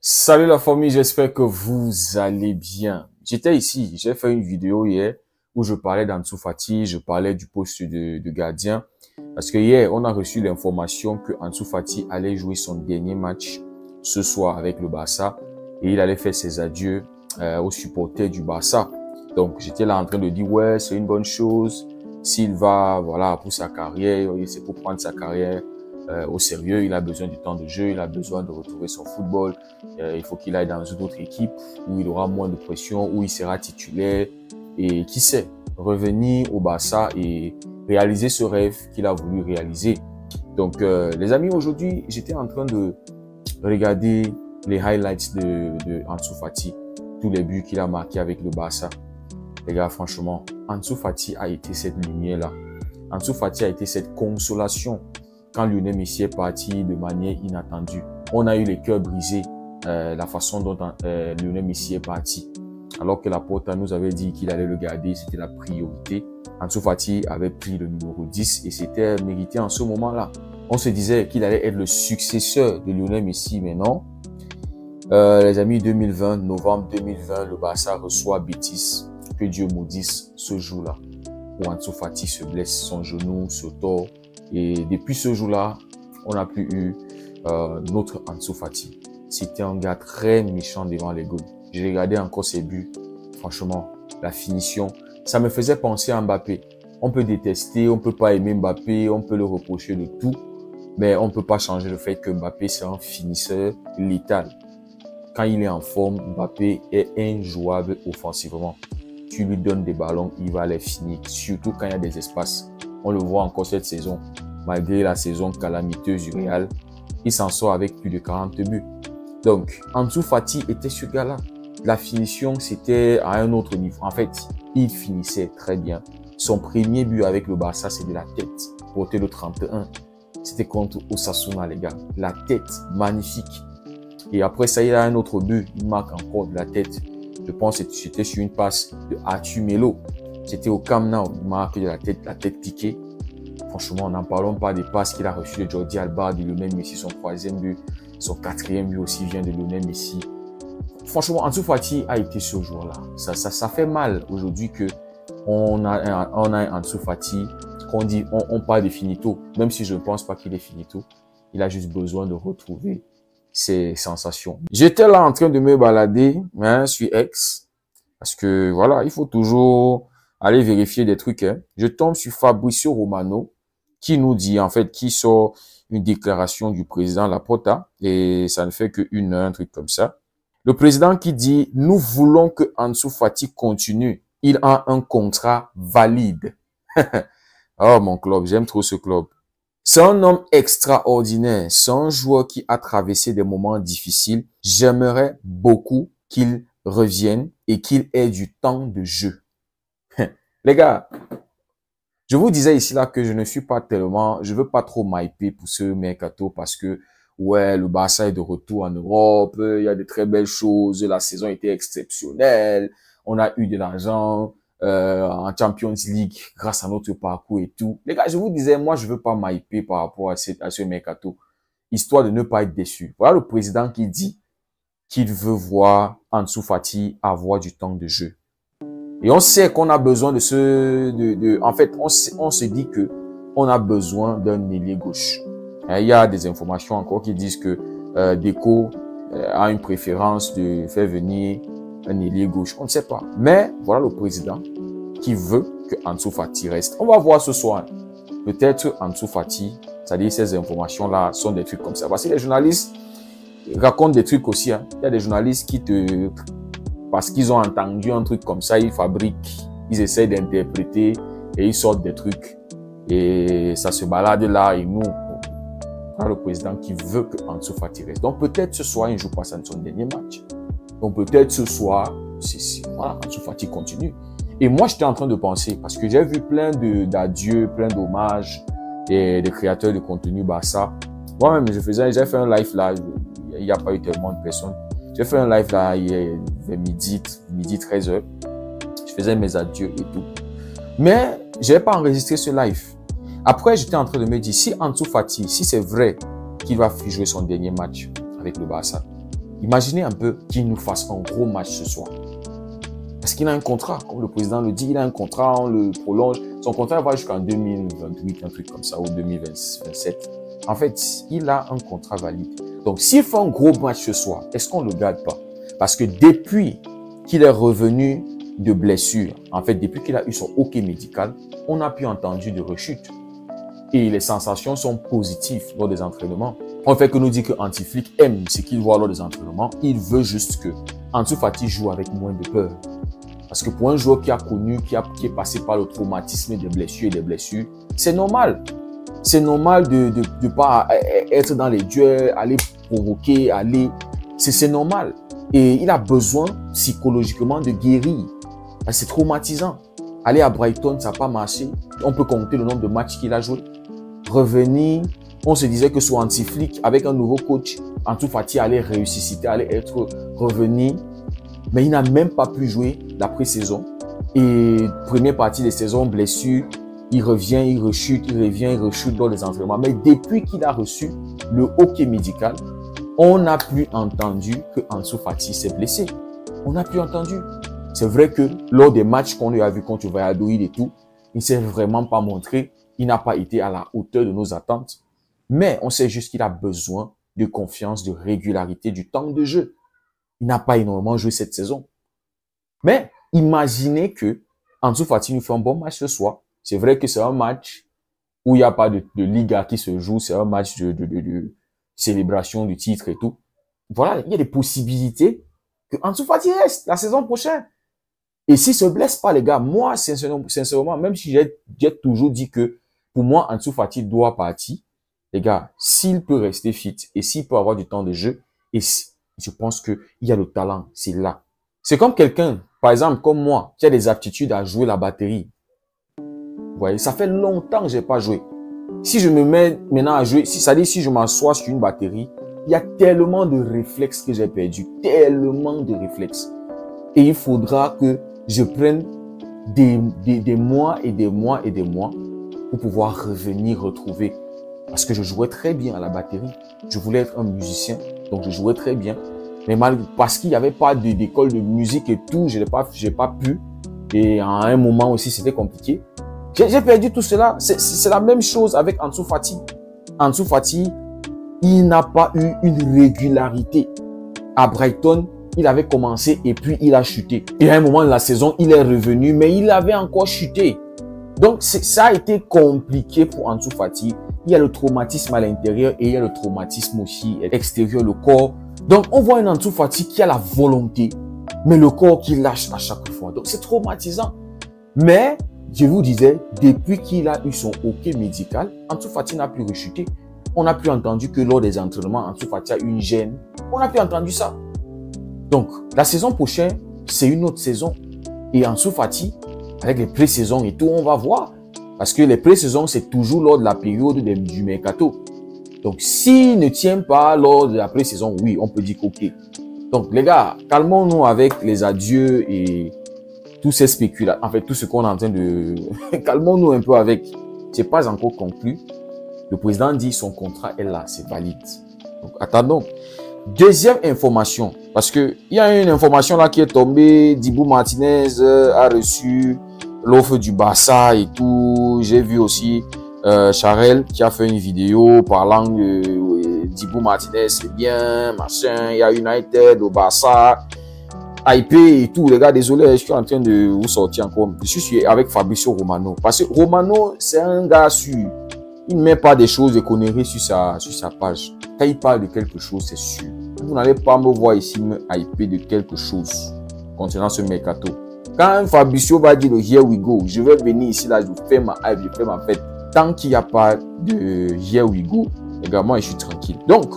Salut la famille, j'espère que vous allez bien. J'étais ici, j'ai fait une vidéo hier où je parlais d'Ansu Fati, je parlais du poste de gardien. Parce que hier, on a reçu l'information que Ansu Fati allait jouer son dernier match ce soir avec le Barça et il allait faire ses adieux aux supporters du Barça. Donc j'étais là en train de dire ouais, c'est une bonne chose. S'il va, voilà, pour sa carrière, c'est pour prendre sa carrière au sérieux, il a besoin du temps de jeu, il a besoin de retrouver son football. Il faut qu'il aille dans une autre équipe où il aura moins de pression, où il sera titulaire et qui sait, revenir au Barça et réaliser ce rêve qu'il a voulu réaliser. Donc, les amis, aujourd'hui, j'étais en train de regarder les highlights de Ansu Fati, tous les buts qu'il a marqués avec le Barça. Les gars, franchement, Ansu Fati a été cette lumière-là. Ansu Fati a été cette consolation quand Lionel Messi est parti de manière inattendue. On a eu les cœurs brisés, la façon dont Lionel Messi est parti. Alors que Laporta nous avait dit qu'il allait le garder, c'était la priorité. Ansu Fati avait pris le numéro 10 et c'était mérité en ce moment-là. On se disait qu'il allait être le successeur de Lionel Messi, mais non. Les amis, 2020, novembre 2020, le Barça reçoit Betis. Que Dieu maudisse ce jour-là où Ansu Fati se blesse, son genou se tord. Et depuis ce jour-là, on n'a plus eu notre Ansu Fati. C'était un gars très méchant devant les goals. J'ai regardé encore ses buts. Franchement, la finition, ça me faisait penser à Mbappé. On peut détester, on peut pas aimer Mbappé, on peut le reprocher de tout, mais on peut pas changer le fait que Mbappé, c'est un finisseur létal. Quand il est en forme, Mbappé est injouable offensivement. Tu lui donnes des ballons, il va les finir, surtout quand il y a des espaces. On le voit encore cette saison. Malgré la saison calamiteuse du Real, il s'en sort avec plus de 40 buts. Donc, Ansu Fati était ce gars-là. La finition, c'était à un autre niveau. En fait, il finissait très bien. Son premier but avec le Barça, c'est de la tête. Porté le 31. C'était contre Osasuna, les gars. La tête, magnifique. Et après ça, il a un autre but. Il marque encore de la tête. Je pense que c'était sur une passe de Arthur Melo. C'était au Camp Nou. Il marque de la tête piquée. Franchement, n'en parlons pas des passes qu'il a reçues de Jordi Alba, de Lionel Messi, son troisième but. Son quatrième but aussi vient de Lionel Messi. Franchement, Ansu Fati a été ce jour-là. Ça fait mal aujourd'hui que on a Ansu Fati, qu'on dit, on parle de finito. Même si je ne pense pas qu'il est finito. Il a juste besoin de retrouver ses sensations. J'étais là en train de me balader sur X. Parce que voilà, il faut toujours aller vérifier des trucs. Je tombe sur Fabrizio Romano qui nous dit, en fait, qui sort une déclaration du président Laporta. Et ça ne fait qu'une heure, un truc comme ça. Le président qui dit, nous voulons que Ansu Fati continue. Il a un contrat valide. Oh, mon club, j'aime trop ce club. C'est un homme extraordinaire. C'est un joueur qui a traversé des moments difficiles. J'aimerais beaucoup qu'il revienne et qu'il ait du temps de jeu. Les gars, je vous disais ici là que je ne suis pas tellement, je veux pas trop m'hyper pour ce mercato parce que ouais, le Barça est de retour en Europe, il y a de très belles choses, la saison était exceptionnelle, on a eu de l'argent en Champions League grâce à notre parcours et tout. Les gars, je vous disais, moi je veux pas m'hyper par rapport à ce mercato, histoire de ne pas être déçu. Voilà le président qui dit qu'il veut voir Ansu Fati avoir du temps de jeu. Et on sait qu'on a besoin en fait, on se dit que on a besoin d'un ailier gauche. Il y a des informations encore qui disent que Deco a une préférence de faire venir un ailier gauche. On ne sait pas. Mais voilà le président qui veut que Ansu Fati reste. On va voir ce soir. Peut-être Ansu Fati, c'est-à-dire ces informations-là sont des trucs comme ça. Parce que les journalistes racontent des trucs aussi. Il y a des journalistes qui parce qu'ils ont entendu un truc comme ça, ils fabriquent, ils essaient d'interpréter et ils sortent des trucs. Et ça se balade là et nous, on a le président qui veut que Ansu Fati reste. Donc peut-être ce soir, il ne joue pas son dernier match. Donc peut-être ce soir, voilà, Ansu Fati continue. Et moi, j'étais en train de penser, parce que j'ai vu plein d'adieux, plein d'hommages des créateurs de contenu Barça. Moi-même, j'ai fait un live là, il n'y a pas eu tellement de personnes. J'ai fait un live là hier vers midi 13h. Je faisais mes adieux et tout. Mais je n'avais pas enregistré ce live. Après, j'étais en train de me dire, si Ansu Fati, si c'est vrai qu'il va jouer son dernier match avec le Barça, Imaginez un peu qu'il nous fasse un gros match ce soir. Parce qu'il a un contrat, comme le président le dit, il a un contrat, on le prolonge. Son contrat va jusqu'en 2028, un truc comme ça, ou 2027. En fait, il a un contrat valide. Donc, s'il fait un gros match ce soir, est-ce qu'on ne le garde pas? Parce que depuis qu'il est revenu de blessure, en fait, depuis qu'il a eu son hockey médical, on n'a plus entendu de rechute. Et les sensations sont positives lors des entraînements. On fait que nous dit que Anti-Flick aime ce qu'il voit lors des entraînements. Il veut juste que Ansu Fati joue avec moins de peur. Parce que pour un joueur qui a connu, qui est passé par le traumatisme des blessures et des blessures, c'est normal. C'est normal de pas être dans les duels, aller provoquer, aller... C'est normal. Et il a besoin psychologiquement de guérir. C'est traumatisant. Aller à Brighton, ça n'a pas marché. On peut compter le nombre de matchs qu'il a joué. Revenir, on se disait que sur Anti-Flick, avec un nouveau coach, Ansu Fati allait ressusciter, allait être revenu. Mais il n'a même pas pu jouer la pré-saison. Et première partie de saison, blessure, il revient, il rechute, il revient, il rechute dans les entraînements. Mais depuis qu'il a reçu le hockey médical, on n'a plus entendu que Ansu Fati s'est blessé. On n'a plus entendu. C'est vrai que lors des matchs qu'on lui a vu contre Valladolid et tout, il ne s'est vraiment pas montré. Il n'a pas été à la hauteur de nos attentes. Mais on sait juste qu'il a besoin de confiance, de régularité, du temps de jeu. Il n'a pas énormément joué cette saison. Mais imaginez que Ansu Fati nous fait un bon match ce soir. C'est vrai que c'est un match où il n'y a pas de Liga qui se joue. C'est un match de célébration du titre et tout. Voilà, il y a des possibilités que Ansu Fati reste la saison prochaine. Et s'il se blesse pas, les gars, moi, sincèrement, même si j'ai toujours dit que pour moi, Ansu Fati doit partir, les gars, s'il peut rester fit et s'il peut avoir du temps de jeu, et je pense que il y a le talent, c'est là. C'est comme quelqu'un, par exemple, comme moi, qui a des aptitudes à jouer la batterie. Vous voyez, ça fait longtemps que j'ai pas joué. Si je me mets maintenant à jouer, c'est-à-dire si je m'assois sur une batterie, il y a tellement de réflexes que j'ai perdu, tellement de réflexes. Et il faudra que je prenne des mois et des mois et des mois pour pouvoir revenir retrouver. Parce que je jouais très bien à la batterie. Je voulais être un musicien, donc je jouais très bien. Mais parce qu'il n'y avait pas d'école de musique et tout, j'ai pas pu. Et à un moment aussi, c'était compliqué. J'ai perdu tout cela. C'est la même chose avec Ansu Fati. Ansu Fati, il n'a pas eu une régularité. À Brighton, il avait commencé et puis il a chuté. Et à un moment de la saison, il est revenu, mais il avait encore chuté. Donc, ça a été compliqué pour Ansu Fati. Il y a le traumatisme à l'intérieur et il y a le traumatisme aussi extérieur, le corps. Donc, on voit un Ansu Fati qui a la volonté, mais le corps qui lâche à chaque fois. Donc, c'est traumatisant. Mais, je vous disais, depuis qu'il a eu son hockey médical, Ansu Fati n'a plus rechuté. On n'a plus entendu que lors des entraînements, Ansu Fati a eu une gêne. On n'a plus entendu ça. Donc, la saison prochaine, c'est une autre saison. Et Ansu Fati, avec les pré-saisons et tout, on va voir. Parce que les pré-saisons, c'est toujours lors de la période du mercato. Donc, s'il ne tient pas lors de la pré-saison, oui, on peut dire qu'ok. Donc, les gars, calmons-nous avec les adieux et tous ces spéculations. En fait, tout ce qu'on est en train de... calmons-nous un peu avec. C'est pas encore conclu. Le président dit son contrat est là, c'est valide. Donc, attendons. Deuxième information, parce que il y a une information là qui est tombée. Dibou Martinez a reçu l'offre du Barça et tout. J'ai vu aussi Charel qui a fait une vidéo parlant de Dibou Martinez, c'est bien, machin. Il y a United, au Barça, IP et tout. Les gars, désolé, je suis en train de vous sortir encore. Je suis avec Fabrizio Romano. Parce que Romano, c'est un gars sûr. Il ne met pas des choses de conneries sur sa page. Quand il parle de quelque chose, c'est sûr. Vous n'allez pas me voir ici me hyper de quelque chose concernant ce mercato. Quand Fabrizio va dire Here we go, je vais venir ici, là, je fais ma hype, je fais ma fête. Tant qu'il n'y a pas de Here we go, également, je suis tranquille. Donc,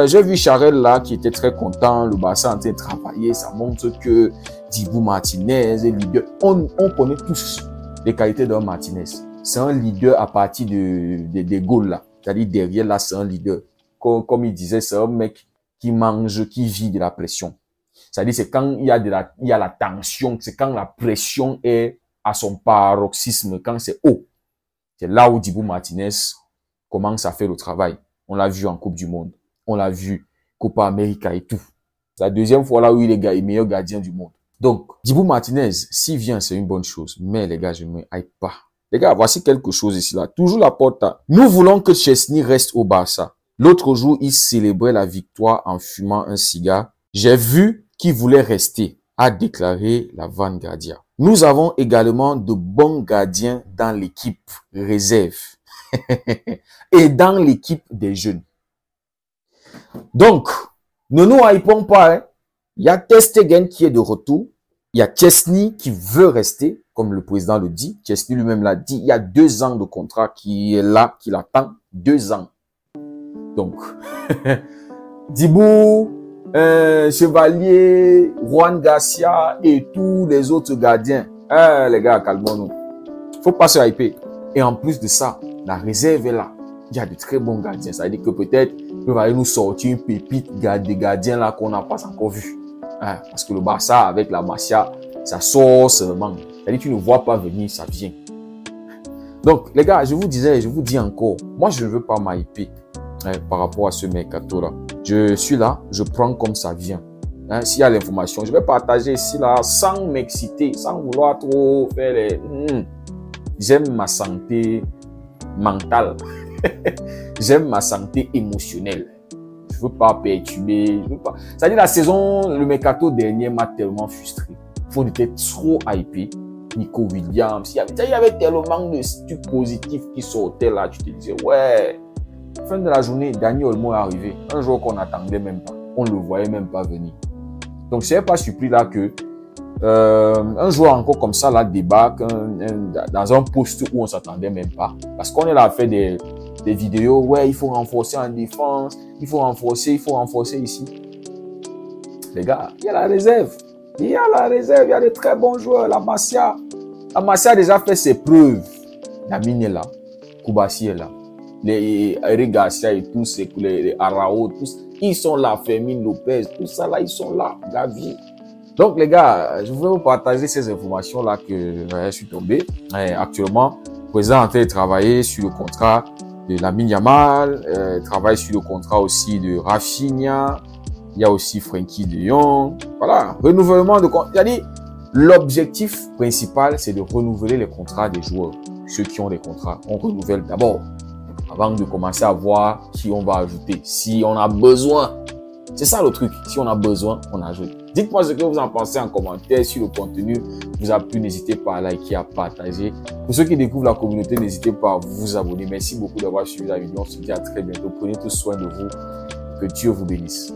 j'ai vu Charel là qui était très content. Le Barça en train de travailler. Ça montre que Dibou Martinez est leader. On connaît tous les qualités d'un Martinez. C'est un leader à partir des goals là. C'est-à-dire derrière là, c'est un leader. Comme il disait, c'est un mec qui mange, qui vit de la pression. C'est-à-dire c'est quand il y a la tension, c'est quand la pression est à son paroxysme, quand c'est haut. C'est là où Dibou Martinez commence à faire le travail. On l'a vu en Coupe du Monde. On l'a vu Copa América et tout. C'est la deuxième fois là où il est le meilleur gardien du monde. Donc, Dibou Martinez, s'il vient, c'est une bonne chose. Mais les gars, je ne me hype pas. Les gars, voici quelque chose ici là. Toujours la porte. Nous voulons que Chesney reste au Barça. L'autre jour, il célébrait la victoire en fumant un cigare. J'ai vu qu'il voulait rester, a déclaré la Vanguardia. Nous avons également de bons gardiens dans l'équipe réserve et dans l'équipe des jeunes. Donc, ne nous hypons pas. Hein. Il y a Ter Stegen qui est de retour. Il y a Chesney qui veut rester, comme le président le dit. Chesney lui-même l'a dit. Il y a 2 ans de contrat qui est là, qui l'attend. 2 ans. Donc, Dibou, Chevalier, Juan Garcia et tous les autres gardiens. Les gars, calmons-nous. Faut pas se hyper. Et en plus de ça, la réserve est là. Il y a de très bons gardiens. Ça veut dire que peut-être ils peuvent aller nous sortir une pépite des gardiens là qu'on n'a pas encore vu. Parce que le Barça avec la Masia, ça sort seulement. C'est-à-dire que tu ne vois pas venir, ça vient. Donc les gars, je vous disais, je vous dis encore, moi je ne veux pas m'hyper par rapport à ce mercato là. Je suis là, je prends comme ça vient. S'il y a l'information, je vais partager ici là sans m'exciter, sans vouloir trop faire les... J'aime ma santé mentale. J'aime ma santé émotionnelle. Je veux pas perturber. Je veux pas. C'est-à-dire la saison, le mercato dernier m'a tellement frustré. Faut était trop hypé. Nico Williams. Il y avait tellement de trucs positifs qui sortaient là. Tu te disais, ouais. Fin de la journée, Dani Olmo est arrivé. Un jour qu'on n'attendait même pas. On ne le voyait même pas venir. Donc, je ne suis pas surpris là que un joueur encore comme ça là débarque dans un poste où on s'attendait même pas. Parce qu'on est là à faire des vidéos. Ouais, il faut renforcer en défense. Il faut renforcer ici. Les gars, il y a la réserve. Il y a la réserve. Il y a de très bons joueurs. La Masia a déjà fait ses preuves. Lamine est là. Koubassi est là. Les Eric Garcia et tous, les Arao, tous, ils sont là. Fermin Lopez, tout ça là, ils sont là. Gavi. Donc les gars, je voulais vous partager ces informations là que je suis tombé. Actuellement, le président est en train de travailler sur le contrat de Lamine Yamal, travaille sur le contrat aussi de Rafinha. Il y a aussi Frenkie de Jong. Voilà, renouvellement de contrat. C'est-à-dire, l'objectif principal, c'est de renouveler les contrats des joueurs. Ceux qui ont des contrats, on renouvelle d'abord avant de commencer à voir qui on va ajouter. Si on a besoin, c'est ça le truc. Si on a besoin, on ajoute. Dites-moi ce que vous en pensez en commentaire. Si le contenu vous a plu, n'hésitez pas à liker, à partager. Pour ceux qui découvrent la communauté, n'hésitez pas à vous abonner. Merci beaucoup d'avoir suivi la vidéo. On se dit à très bientôt. Prenez tout soin de vous. Que Dieu vous bénisse.